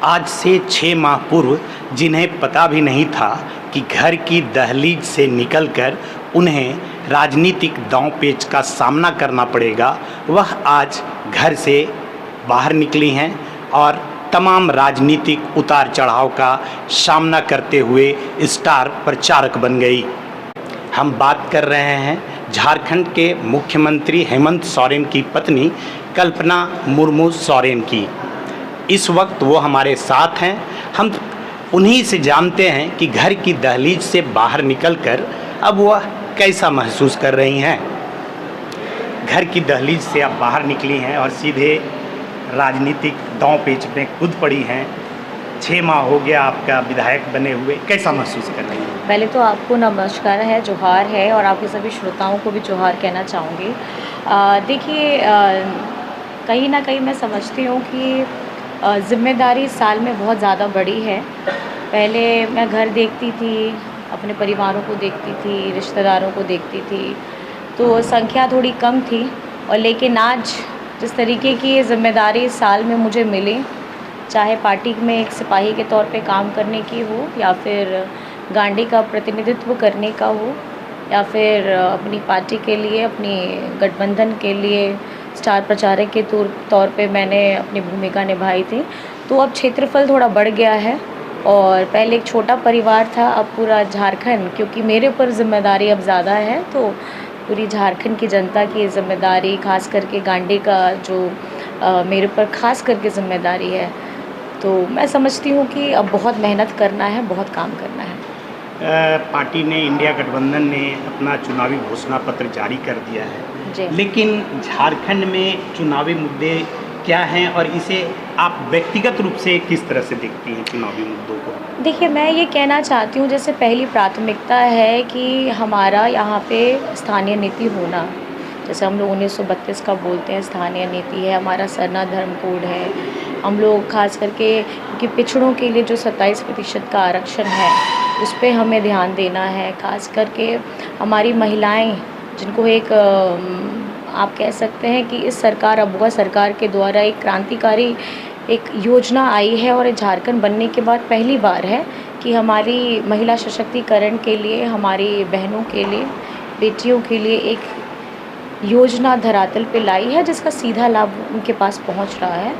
आज से 6 माह पूर्व जिन्हें पता भी नहीं था कि घर की दहलीज से निकलकर उन्हें राजनीतिक दांव-पेच का सामना करना पड़ेगा, वह आज घर से बाहर निकली हैं और तमाम राजनीतिक उतार-चढ़ाव का सामना करते हुए स्टार प्रचारक बन गई। हम बात कर रहे हैं झारखंड के मुख्यमंत्री हेमंत सोरेन की पत्नी कल्पना मुर्मू सोरेन की। इस वक्त वो हमारे साथ हैं। हम उन्हीं से जानते हैं कि घर की दहलीज से बाहर निकलकर अब वह कैसा महसूस कर रही हैं। घर की दहलीज से अब बाहर निकली हैं और सीधे राजनीतिक दांव-पेच में कूद पड़ी हैं। 6 माह हो गया आपका विधायक बने हुए, कैसा महसूस कर रही हैं? पहले तो आपको नमस्कार है, जोहार है और आपके सभी श्रोताओं को भी जोहार कहना चाहूँगी। देखिए, कहीं ना कहीं मैं समझती हूँ कि ज़िम्मेदारी साल में बहुत ज़्यादा बड़ी है। पहले मैं घर देखती थी, अपने परिवारों को देखती थी, रिश्तेदारों को देखती थी, तो संख्या थोड़ी कम थी। और लेकिन आज जिस तरीके की ज़िम्मेदारी साल में मुझे मिली, चाहे पार्टी में एक सिपाही के तौर पे काम करने की हो या फिर गांडी का प्रतिनिधित्व करने का हो या फिर अपनी पार्टी के लिए, अपनी गठबंधन के लिए स्टार प्रचारक के तौर पे मैंने अपनी भूमिका निभाई थी। तो अब क्षेत्रफल थोड़ा बढ़ गया है और पहले एक छोटा परिवार था, अब पूरा झारखंड, क्योंकि मेरे ऊपर ज़िम्मेदारी अब ज़्यादा है, तो पूरी झारखंड की जनता की ज़िम्मेदारी, खास करके गांडी का जो मेरे ऊपर खास करके ज़िम्मेदारी है। तो मैं समझती हूँ कि अब बहुत मेहनत करना है, बहुत काम करना है। पार्टी ने, इंडिया गठबंधन ने अपना चुनावी घोषणा पत्र जारी कर दिया है, लेकिन झारखंड में चुनावी मुद्दे क्या हैं और इसे आप व्यक्तिगत रूप से किस तरह से देखती हैं चुनावी मुद्दों को? देखिए, मैं ये कहना चाहती हूँ, जैसे पहली प्राथमिकता है कि हमारा यहाँ पे स्थानीय नीति होना, जैसे हम लोग 1932 का बोलते हैं, स्थानीय नीति है, हमारा सरना धर्म कोड है। हम लोग खास करके क्योंकि पिछड़ों के लिए जो 27% का आरक्षण है, उस पे हमें ध्यान देना है। खास करके हमारी महिलाएं, जिनको एक आप कह सकते हैं कि इस सरकार, अबुआ सरकार के द्वारा एक क्रांतिकारी एक योजना आई है और झारखंड बनने के बाद पहली बार है कि हमारी महिला सशक्तिकरण के लिए, हमारी बहनों के लिए, बेटियों के लिए एक योजना धरातल पे लाई है, जिसका सीधा लाभ उनके पास पहुंच रहा है।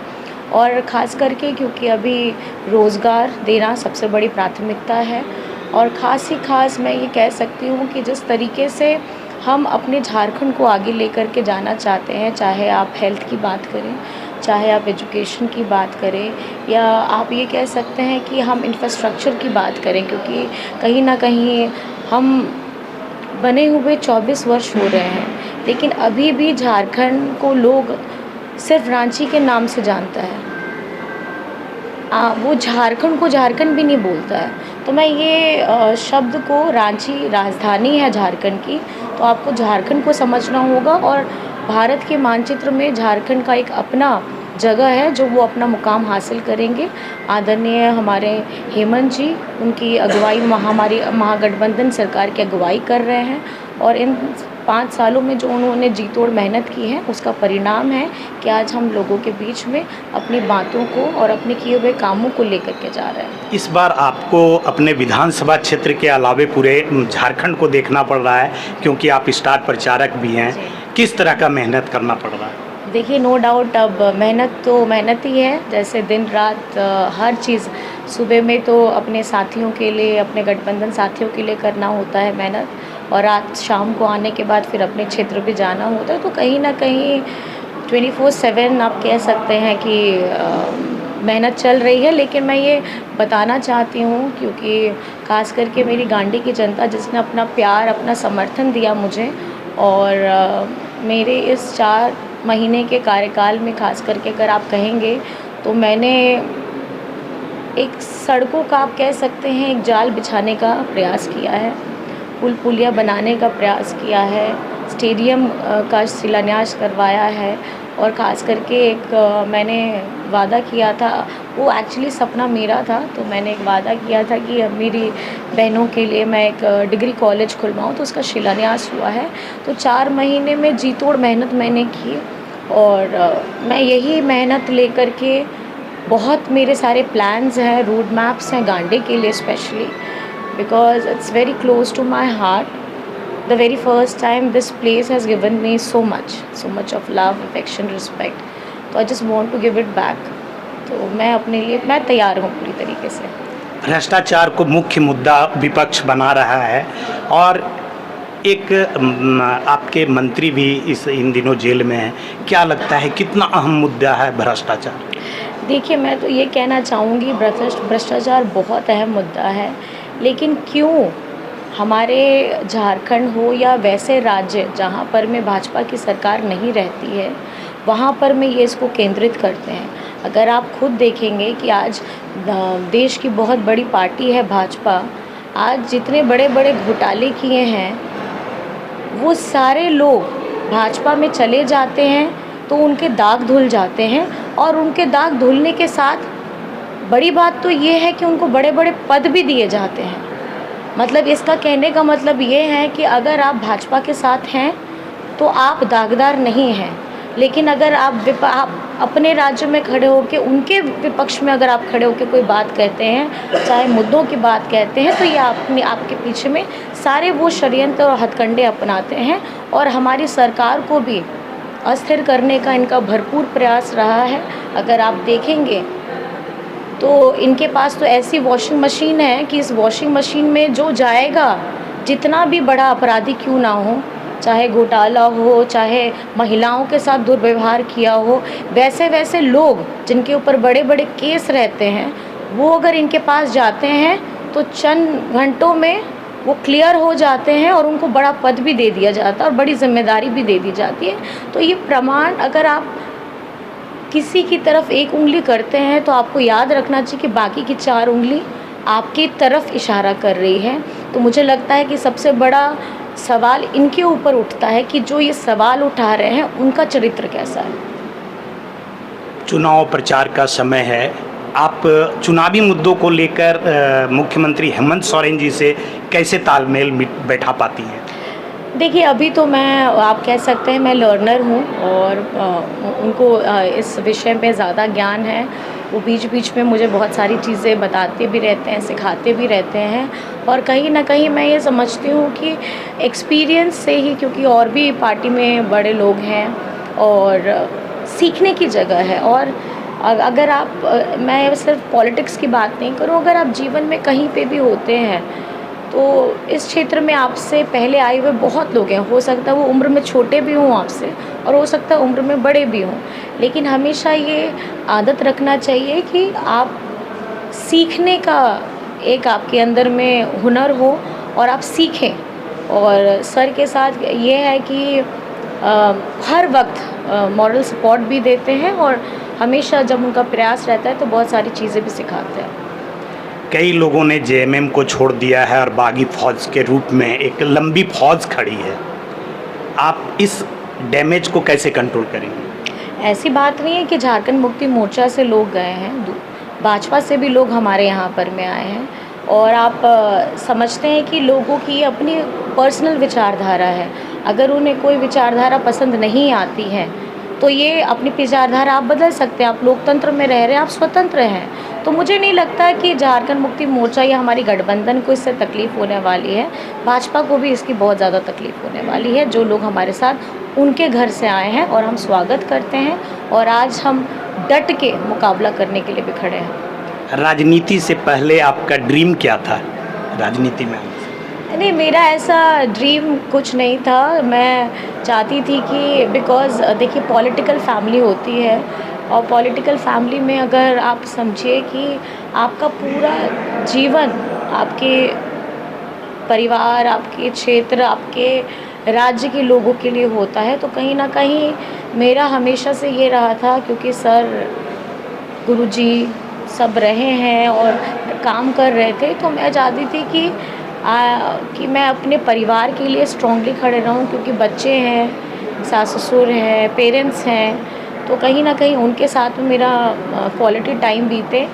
और ख़ास करके क्योंकि अभी रोज़गार देना सबसे बड़ी प्राथमिकता है और ख़ास मैं ये कह सकती हूँ कि जिस तरीके से हम अपने झारखंड को आगे लेकर के जाना चाहते हैं, चाहे आप हेल्थ की बात करें, चाहे आप एजुकेशन की बात करें, या आप ये कह सकते हैं कि हम इंफ्रास्ट्रक्चर की बात करें, क्योंकि कहीं ना कहीं हम बने हुए 24 वर्ष हो रहे हैं, लेकिन अभी भी झारखंड को लोग सिर्फ रांची के नाम से जानता है। वो झारखंड को झारखंड भी नहीं बोलता है। तो मैं ये शब्द को, रांची राजधानी है झारखंड की, तो आपको झारखंड को समझना होगा और भारत के मानचित्र में झारखंड का एक अपना जगह है, जो वो अपना मुकाम हासिल करेंगे। आदरणीय हमारे हेमंत जी, उनकी अगुवाई, हमारी महागठबंधन सरकार की अगुवाई कर रहे हैं और इन 5 सालों में जो उन्होंने जी तोड़ मेहनत की है, उसका परिणाम है कि आज हम लोगों के बीच में अपनी बातों को और अपने किए हुए कामों को लेकर के जा रहे हैं। इस बार आपको अपने विधानसभा क्षेत्र के अलावे पूरे झारखंड को देखना पड़ रहा है, क्योंकि आप स्टार प्रचारक भी हैं। किस तरह का मेहनत करना पड़ रहा है? देखिए, नो डाउट अब मेहनत तो मेहनत ही है, जैसे दिन रात हर चीज़। सुबह में तो अपने साथियों के लिए, अपने गठबंधन साथियों के लिए करना होता है मेहनत, और रात शाम को आने के बाद फिर अपने क्षेत्र पे जाना होता है। तो कहीं ना कहीं 24/7 आप कह सकते हैं कि मेहनत चल रही है। लेकिन मैं ये बताना चाहती हूँ, क्योंकि खास करके मेरी गांडी की जनता, जिसने अपना प्यार, अपना समर्थन दिया मुझे, और मेरे इस 4 महीने के कार्यकाल में खास करके अगर आप कहेंगे तो मैंने एक सड़कों का, आप कह सकते हैं, एक जाल बिछाने का प्रयास किया है, पुल पुलिया बनाने का प्रयास किया है, स्टेडियम का शिलान्यास करवाया है, और ख़ास करके एक मैंने वादा किया था, वो एक्चुअली सपना मेरा था, तो मैंने एक वादा किया था कि मेरी बहनों के लिए मैं एक डिग्री कॉलेज खुलवाऊँ, तो उसका शिलान्यास हुआ है। तो 4 महीने में जी तोड़ मेहनत मैंने की और मैं यही मेहनत लेकर के बहुत मेरे सारे प्लान्स हैं, रोड मैप्स हैं गांडी के लिए specially, because it's very close to my heart. The very first time this place has given me so much of love, affection, respect. तो I just want to give it back. तो मैं अपने लिए मैं तैयार हूँ पूरी तरीके से. भ्रष्टाचार को मुख्य मुद्दा विपक्ष बना रहा है और एक आपके मंत्री भी इन दिनों जेल में हैं. क्या लगता है कितना अहम मुद्दा है भ्रष्टाचार? देखिए, मैं तो ये कहना चाहूँगी भ्रष्टाचार बहुत अहम मुद्दा है, लेकिन क्यों हमारे झारखंड हो या वैसे राज्य जहाँ पर में भाजपा की सरकार नहीं रहती है, वहाँ पर में ये इसको केंद्रित करते हैं. अगर आप खुद देखेंगे कि आज देश की बहुत बड़ी पार्टी है भाजपा, आज जितने बड़े बड़े घोटाले किए हैं वो सारे लोग भाजपा में चले जाते हैं तो उनके दाग धुल जाते हैं. और उनके दाग धुलने के साथ बड़ी बात तो ये है कि उनको बड़े बड़े पद भी दिए जाते हैं. मतलब इसका कहने का मतलब ये है कि अगर आप भाजपा के साथ हैं तो आप दागदार नहीं हैं, लेकिन अगर आप अपने राज्य में खड़े होकर उनके विपक्ष में अगर आप खड़े होकर कोई बात कहते हैं, चाहे मुद्दों की बात कहते हैं, तो ये आपके पीछे में सारे वो षड्यंत्र और हथकंडे अपनाते हैं. और हमारी सरकार को भी अस्थिर करने का इनका भरपूर प्रयास रहा है. अगर आप देखेंगे तो इनके पास तो ऐसी वॉशिंग मशीन है कि इस वॉशिंग मशीन में जो जाएगा, जितना भी बड़ा अपराधी क्यों ना हो, चाहे घोटाला हो, चाहे महिलाओं के साथ दुर्व्यवहार किया हो, वैसे वैसे लोग जिनके ऊपर बड़े बड़े केस रहते हैं, वो अगर इनके पास जाते हैं तो चंद घंटों में वो क्लियर हो जाते हैं और उनको बड़ा पद भी दे दिया जाता है और बड़ी जिम्मेदारी भी दे दी जाती है. तो ये प्रमाण, अगर आप किसी की तरफ एक उंगली करते हैं तो आपको याद रखना चाहिए कि बाकी की 4 उंगली आपकी तरफ इशारा कर रही है. तो मुझे लगता है कि सबसे बड़ा सवाल इनके ऊपर उठता है कि जो ये सवाल उठा रहे हैं उनका चरित्र कैसा है. चुनाव प्रचार का समय है, आप चुनावी मुद्दों को लेकर मुख्यमंत्री हेमंत सोरेन जी से कैसे तालमेल बैठा पाती हैं? देखिए, अभी तो मैं, आप कह सकते हैं मैं लर्नर हूँ और उनको इस विषय पे ज़्यादा ज्ञान है. वो बीच बीच में मुझे बहुत सारी चीज़ें बताते भी रहते हैं, सिखाते भी रहते हैं. और कहीं ना कहीं मैं ये समझती हूँ कि एक्सपीरियंस से ही, क्योंकि और भी पार्टी में बड़े लोग हैं और सीखने की जगह है. और अगर आप, मैं सिर्फ पॉलिटिक्स की बात नहीं करूँ, अगर आप जीवन में कहीं पे भी होते हैं तो इस क्षेत्र में आपसे पहले आए हुए बहुत लोग हैं. हो सकता है वो उम्र में छोटे भी हों आपसे और हो सकता है उम्र में बड़े भी हों, लेकिन हमेशा ये आदत रखना चाहिए कि आप सीखने का एक आपके अंदर में हुनर हो और आप सीखें. और सर के साथ ये है कि हर वक्त मॉरल सपोर्ट भी देते हैं और हमेशा जब उनका प्रयास रहता है तो बहुत सारी चीज़ें भी सिखाते हैं. कई लोगों ने जेएमएम को छोड़ दिया है और बागी फौज के रूप में एक लंबी फौज खड़ी है. आप इस डैमेज को कैसे कंट्रोल करेंगे? ऐसी बात नहीं है कि झारखंड मुक्ति मोर्चा से लोग गए हैं, भाजपा से भी लोग हमारे यहाँ पर में आए हैं. और आप समझते हैं कि लोगों की अपनी पर्सनल विचारधारा है. अगर उन्हें कोई विचारधारा पसंद नहीं आती है तो ये अपनी विचारधारा आप बदल सकते हैं. आप लोकतंत्र में रह रहे हैं, आप स्वतंत्र हैं. तो मुझे नहीं लगता कि झारखंड मुक्ति मोर्चा या हमारी गठबंधन को इससे तकलीफ़ होने वाली है. भाजपा को भी इसकी बहुत ज़्यादा तकलीफ़ होने वाली है. जो लोग हमारे साथ उनके घर से आए हैं और हम स्वागत करते हैं और आज हम डट के मुकाबला करने के लिए भी खड़े हैं. राजनीति से पहले आपका ड्रीम क्या था राजनीति में? नहीं, मेरा ऐसा ड्रीम कुछ नहीं था. मैं चाहती थी कि, बिकॉज़ देखिए पॉलिटिकल फैमिली होती है और पॉलिटिकल फैमिली में अगर आप समझिए कि आपका पूरा जीवन आपके परिवार, आपके क्षेत्र, आपके राज्य के लोगों के लिए होता है, तो कहीं ना कहीं मेरा हमेशा से ये रहा था, क्योंकि सर, गुरुजी सब रहे हैं और काम कर रहे थे, तो मैं चाहती थी कि मैं अपने परिवार के लिए स्ट्रॉन्गली खड़े रहूं, क्योंकि बच्चे हैं, सास ससुर हैं, पेरेंट्स हैं, तो कहीं ना कहीं उनके साथ में मेरा क्वालिटी टाइम बीते.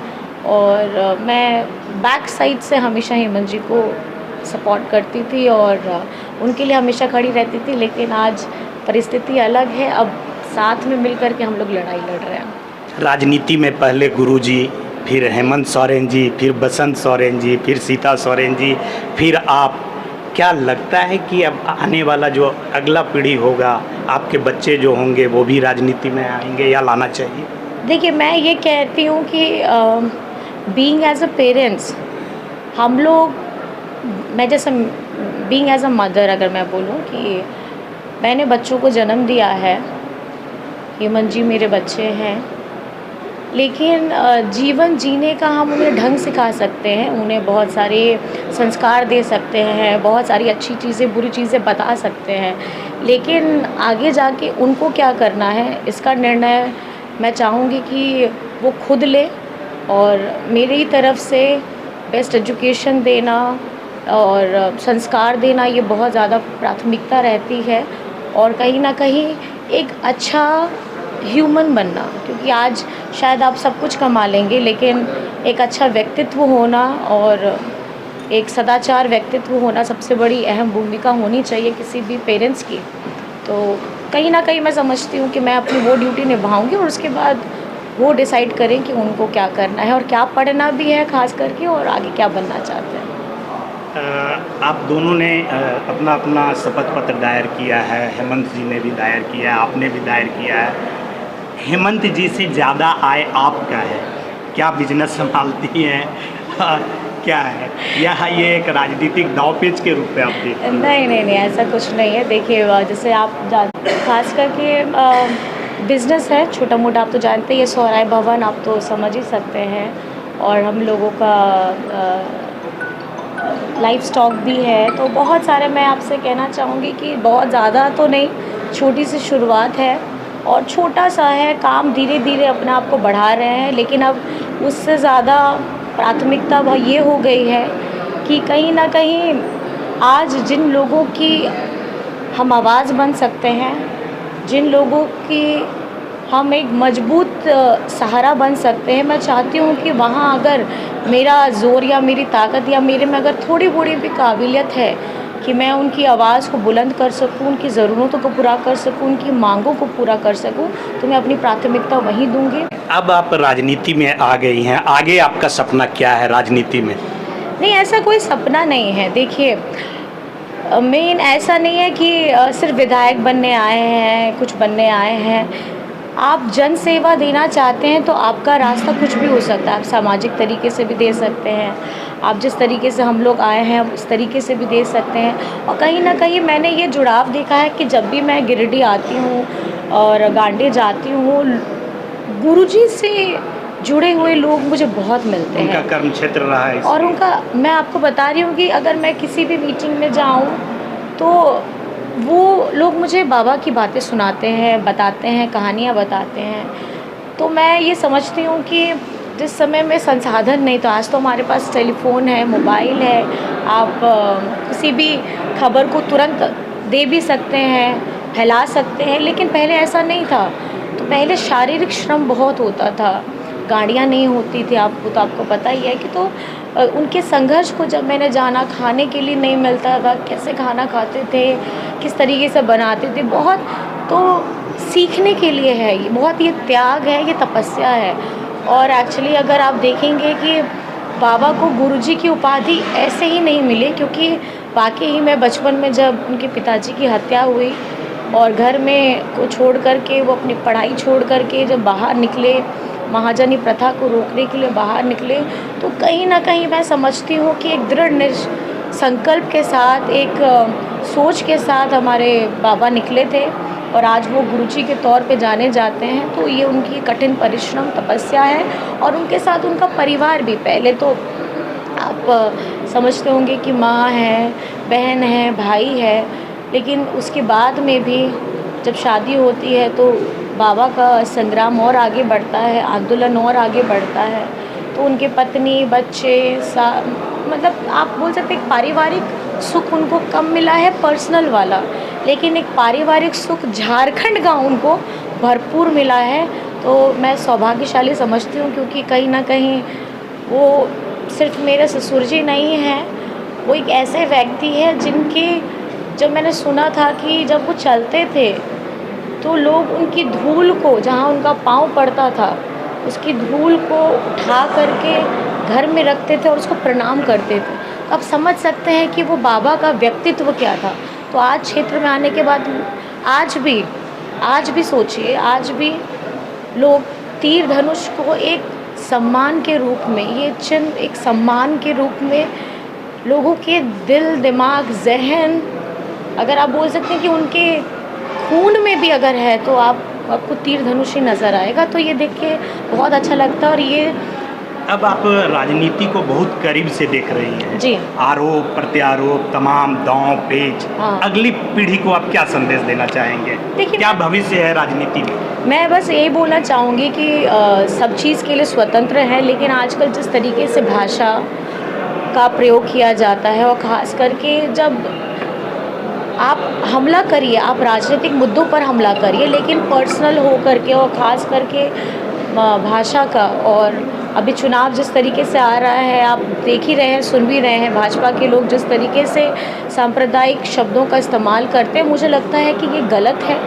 और मैं बैक साइड से हमेशा हेमंत जी को सपोर्ट करती थी और उनके लिए हमेशा खड़ी रहती थी. लेकिन आज परिस्थिति अलग है, अब साथ में मिल कर के हम लोग लड़ाई लड़ रहे हैं. राजनीति में पहले गुरुजी, फिर हेमंत सोरेन जी, फिर बसंत सोरेन जी, फिर सीता सोरेन जी, फिर आप, क्या लगता है कि अब आने वाला जो अगला पीढ़ी होगा, आपके बच्चे जो होंगे वो भी राजनीति में आएंगे या लाना चाहिए? देखिए, मैं ये कहती हूँ कि बीइंग एज अ पेरेंट्स हम लोग, मैं जैसे बीइंग एज अ मदर अगर मैं बोलूँ कि मैंने बच्चों को जन्म दिया है, हेमंत जी मेरे बच्चे हैं, लेकिन जीवन जीने का हम उन्हें ढंग सिखा सकते हैं, उन्हें बहुत सारे संस्कार दे सकते हैं, बहुत सारी अच्छी चीज़ें बुरी चीज़ें बता सकते हैं, लेकिन आगे जाके उनको क्या करना है इसका निर्णय मैं चाहूँगी कि वो खुद ले। और मेरी तरफ से बेस्ट एजुकेशन देना और संस्कार देना ये बहुत ज़्यादा प्राथमिकता रहती है, और कहीं ना कहीं एक अच्छा ह्यूमन बनना, क्योंकि आज शायद आप सब कुछ कमा लेंगे लेकिन एक अच्छा व्यक्तित्व होना और एक सदाचार व्यक्तित्व होना सबसे बड़ी अहम भूमिका होनी चाहिए किसी भी पेरेंट्स की। तो कहीं ना कहीं मैं समझती हूँ कि मैं अपनी वो ड्यूटी निभाऊंगी और उसके बाद वो डिसाइड करें कि उनको क्या करना है और क्या पढ़ना भी है खास करके, और आगे क्या बनना चाहते हैं। आप दोनों ने अपना अपना शपथ पत्र दायर किया है, हेमंत जी ने भी दायर किया है, आपने भी दायर किया है। हेमंत जी से ज़्यादा आय आपका है, क्या बिजनेस संभालती हैं? क्या है, या ये एक राजनीतिक दांवपेच के रूप में आप देखते हैं? नहीं नहीं नहीं, ऐसा कुछ नहीं है। देखिए, जैसे आप खास करके बिज़नेस है छोटा मोटा, आप तो जानते ही है, सौराय भवन आप तो समझ ही सकते हैं, और हम लोगों का लाइफ स्टॉक भी है, तो बहुत सारे, मैं आपसे कहना चाहूँगी कि बहुत ज़्यादा तो नहीं, छोटी सी शुरुआत है और छोटा सा है काम, धीरे धीरे अपने आप को बढ़ा रहे हैं, लेकिन अब उससे ज़्यादा प्राथमिकता वह ये हो गई है कि कहीं ना कहीं आज जिन लोगों की हम आवाज़ बन सकते हैं, जिन लोगों की हम एक मजबूत सहारा बन सकते हैं, मैं चाहती हूँ कि वहाँ अगर मेरा ज़ोर या मेरी ताकत या मेरे में अगर थोड़ी बड़ी भी काबिलियत है कि मैं उनकी आवाज़ को बुलंद कर सकूँ, उनकी ज़रूरतों को पूरा कर सकूँ, उनकी मांगों को पूरा कर सकूँ, तो मैं अपनी प्राथमिकता वहीं दूँगी। अब आप राजनीति में आ गई हैं, आगे आपका सपना क्या है राजनीति में? नहीं, ऐसा कोई सपना नहीं है। देखिए, मेन ऐसा नहीं है कि सिर्फ विधायक बनने आए हैं, कुछ बनने आए हैं। आप जन सेवा देना चाहते हैं तो आपका रास्ता कुछ भी हो सकता है। आप सामाजिक तरीके से भी दे सकते हैं, आप जिस तरीके से हम लोग आए हैं उस तरीके से भी दे सकते हैं। और कहीं ना कहीं मैंने ये जुड़ाव देखा है कि जब भी मैं गिरिडीह आती हूँ और गांडी जाती हूँ, गुरुजी से जुड़े हुए लोग मुझे बहुत मिलते हैं। उनका कर्म क्षेत्र रहा है और उनका, मैं आपको बता रही हूँ कि अगर मैं किसी भी मीटिंग में जाऊँ तो वो लोग मुझे बाबा की बातें सुनाते हैं, बताते हैं, कहानियाँ बताते हैं। तो मैं ये समझती हूँ कि जिस समय में संसाधन नहीं, तो आज तो हमारे पास टेलीफ़ोन है, मोबाइल है, आप किसी भी खबर को तुरंत दे भी सकते हैं, फैला सकते हैं, लेकिन पहले ऐसा नहीं था। तो पहले शारीरिक श्रम बहुत होता था, गाड़ियाँ नहीं होती थी, आपको तो आपको पता ही है कि, तो उनके संघर्ष को जब मैंने जाना, खाने के लिए नहीं मिलता था, कैसे खाना खाते थे, किस तरीके से बनाते थे, बहुत तो सीखने के लिए है ये, बहुत ये त्याग है, ये तपस्या है। और एक्चुअली अगर आप देखेंगे कि बाबा को गुरुजी की उपाधि ऐसे ही नहीं मिली, क्योंकि वाकई ही मैं बचपन में जब उनके पिताजी की हत्या हुई और घर में को छोड़ करके, वो अपनी पढ़ाई छोड़ करके जब बाहर निकले, महाजनी प्रथा को रोकने के लिए बाहर निकले, तो कहीं ना कहीं मैं समझती हूँ कि एक दृढ़ संकल्प के साथ, एक सोच के साथ हमारे बाबा निकले थे, और आज वो गुरुजी के तौर पे जाने जाते हैं। तो ये उनकी कठिन परिश्रम, तपस्या है, और उनके साथ उनका परिवार भी। पहले तो आप समझते होंगे कि माँ है, बहन है, भाई है, लेकिन उसके बाद में भी जब शादी होती है तो बाबा का संग्राम और आगे बढ़ता है, आंदोलन और आगे बढ़ता है। तो उनके पत्नी, बच्चे, मतलब आप बोल सकते हैं पारिवारिक सुख उनको कम मिला है, पर्सनल वाला, लेकिन एक पारिवारिक सुख झारखंड का उनको भरपूर मिला है। तो मैं सौभाग्यशाली समझती हूँ, क्योंकि कहीं ना कहीं वो सिर्फ मेरे ससुर जी नहीं हैं, वो एक ऐसे व्यक्ति है जिनकी, जब मैंने सुना था कि जब वो चलते थे तो लोग उनकी धूल को, जहाँ उनका पाँव पड़ता था, उसकी धूल को उठा करके घर में रखते थे और उसको प्रणाम करते थे। तो आप समझ सकते हैं कि वो बाबा का व्यक्तित्व क्या था। तो आज क्षेत्र में आने के बाद आज भी सोचिए, आज भी लोग तीर धनुष को एक सम्मान के रूप में, ये चिन्ह एक सम्मान के रूप में लोगों के दिल, दिमाग, ज़हन, अगर आप बोल सकते हैं कि उनके खून में भी अगर है तो आपको तीर धनुष ही नज़र आएगा। तो ये देख के बहुत अच्छा लगता है। और ये अब आप राजनीति को बहुत करीब से देख रही हैं जी। आरोप प्रत्यारोप, तमाम दांव पेच, हाँ। अगली पीढ़ी को आप क्या संदेश देना चाहेंगे? देखिए, क्या भविष्य है राजनीति में? मैं बस यही बोलना चाहूँगी कि सब चीज़ के लिए स्वतंत्र है, लेकिन आजकल जिस तरीके से भाषा का प्रयोग किया जाता है और ख़ास करके जब आप हमला करिए, आप राजनीतिक मुद्दों पर हमला करिए, लेकिन पर्सनल हो करके और ख़ास करके भाषा का, और अभी चुनाव जिस तरीके से आ रहा है आप देख ही रहे हैं, सुन भी रहे हैं, भाजपा के लोग जिस तरीके से सांप्रदायिक शब्दों का इस्तेमाल करते हैं, मुझे लगता है कि ये गलत है।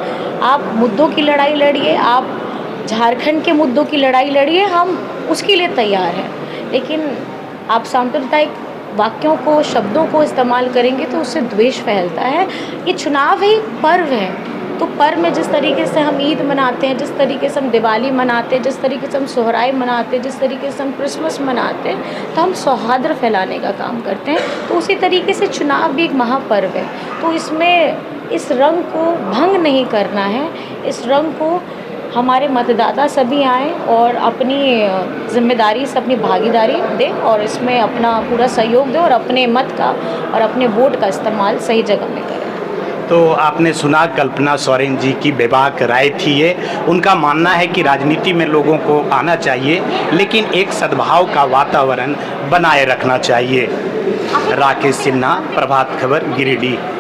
आप मुद्दों की लड़ाई लड़िए, आप झारखंड के मुद्दों की लड़ाई लड़िए, हम उसके लिए तैयार हैं, लेकिन आप सांप्रदायिक वाक्यों को, शब्दों को इस्तेमाल करेंगे तो उससे द्वेष फैलता है। ये चुनाव ही पर्व है, तो पर्व में जिस तरीके से हम ईद मनाते हैं, जिस तरीके से हम दिवाली मनाते हैं, जिस तरीके से हम सोहराई मनाते हैं, जिस तरीके से हम क्रिसमस मनाते हैं, तो हम सौहार्द फैलाने का काम करते हैं। तो उसी तरीके से चुनाव भी एक महापर्व है, तो इसमें इस रंग को भंग नहीं करना है। इस रंग को हमारे मतदाता सभी आएँ और अपनी जिम्मेदारी से अपनी भागीदारी दें और इसमें अपना पूरा सहयोग दें और अपने मत का और अपने वोट का इस्तेमाल सही जगह में करें। तो आपने सुना कल्पना सोरेन जी की बेबाक राय थी ये। उनका मानना है कि राजनीति में लोगों को आना चाहिए, लेकिन एक सद्भाव का वातावरण बनाए रखना चाहिए। राकेश सिन्हा, प्रभात खबर, गिरिडीह।